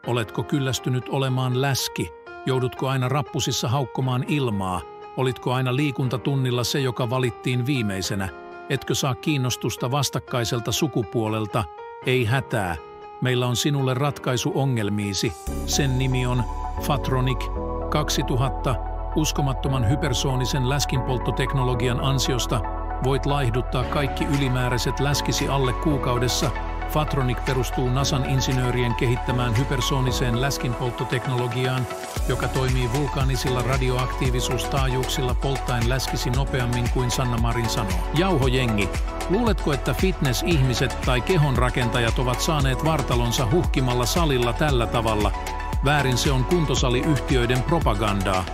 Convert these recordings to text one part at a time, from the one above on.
Oletko kyllästynyt olemaan läski? Joudutko aina rappusissa haukkomaan ilmaa? Olitko aina liikuntatunnilla se, joka valittiin viimeisenä? Etkö saa kiinnostusta vastakkaiselta sukupuolelta? Ei hätää. Meillä on sinulle ratkaisu ongelmiisi. Sen nimi on Fatronic 2000. Uskomattoman hypersoonisen läskinpolttoteknologian ansiosta voit laihduttaa kaikki ylimääräiset läskisi alle kuukaudessa. Fatronic perustuu NASAn insinöörien kehittämään hypersooniseen läskinpolttoteknologiaan, joka toimii vulkaanisilla radioaktiivisuustaajuuksilla polttaen läskisi nopeammin kuin Sanna Marin sanoo. Jauhojengi, luuletko, että fitness-ihmiset tai kehonrakentajat ovat saaneet vartalonsa huhkimalla salilla tällä tavalla? Väärin, se on kuntosaliyhtiöiden propagandaa.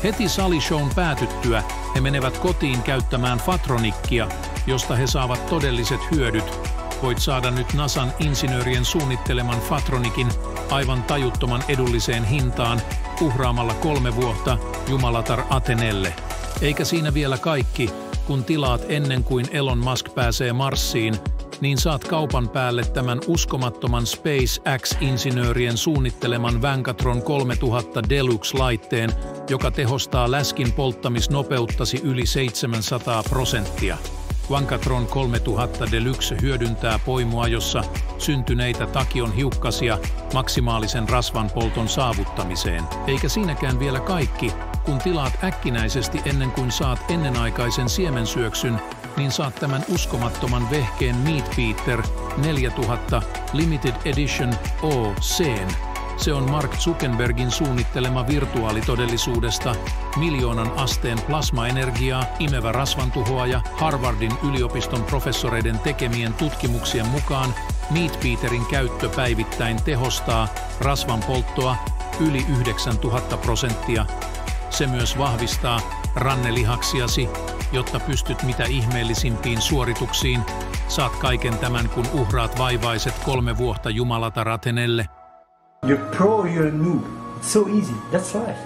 Heti salishown päätyttyä he menevät kotiin käyttämään Fatronicia, josta he saavat todelliset hyödyt. Voit saada nyt NASAn insinöörien suunnitteleman Fatronicin aivan tajuttoman edulliseen hintaan uhraamalla 3 vuotta Jumalatar Athenelle. Eikä siinä vielä kaikki, kun tilaat ennen kuin Elon Musk pääsee Marsiin, niin saat kaupan päälle tämän uskomattoman SpaceX-insinöörien suunnitteleman Vancatron 3000 Deluxe-laitteen, joka tehostaa läskin polttamisnopeuttasi yli 700%. Vancatron 3000 Deluxe hyödyntää poimua, jossa syntyneitä takion hiukkasia maksimaalisen rasvanpolton saavuttamiseen. Eikä siinäkään vielä kaikki, kun tilaat äkkinäisesti ennen kuin saat ennenaikaisen siemensyöksyn, niin saat tämän uskomattoman vehkeen Meat Beater 4000 Limited Edition OC:n. Se on Mark Zuckerbergin suunnittelema virtuaalitodellisuudesta 1,000,000 asteen plasmaenergiaa imevä rasvantuhoaja. Harvardin yliopiston professoreiden tekemien tutkimuksien mukaan Meat Beaterin käyttö päivittäin tehostaa rasvan polttoa yli 9000%. Se myös vahvistaa rannelihaksiasi, jotta pystyt mitä ihmeellisimpiin suorituksiin. Saat kaiken tämän, kun uhraat vaivaiset 3 vuotta Jumalatar Athenelle. You're pro or you're a noob. It's so easy. That's life.